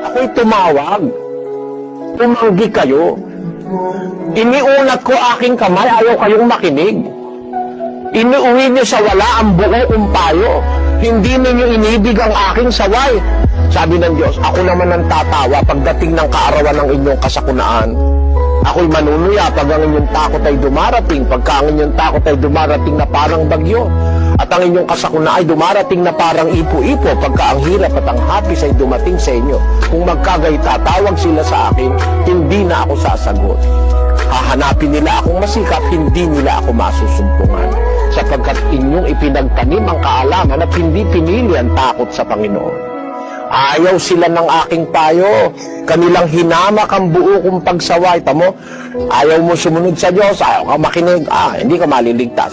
Ako'y tumawag. Tumanggi kayo. Iniunat ko aking kamay, ayaw kayong makinig. Inuwi niyo sa wala ang buo kong payo. Hindi ninyo inibig ang aking saway. Sabi ng Diyos, ako naman ang tatawa pagdating ng kaarawan ng inyong kasakunaan. Ako'y manunuya pag ang inyong takot ay dumarating, pagka ang inyong takot ay dumarating na parang bagyo, at ang inyong kasakuna ay dumarating na parang ipo-ipo, pagka ang hirap at ang hapis ay dumating sa inyo. Kung magkagay tatawag sila sa akin, hindi na ako sasagot. Hahanapin nila akong masikap, hindi nila ako masusumpungan. Sapagkat inyong ipinagtanim ang kaalaman at hindi pinili ang takot sa Panginoon. Ayaw sila ng aking payo. Kanilang hinamak ang buo kong pagsaway. Tamo, ayaw mo sumunod sa Diyos, ayaw ka makinig, hindi ka maliligtas.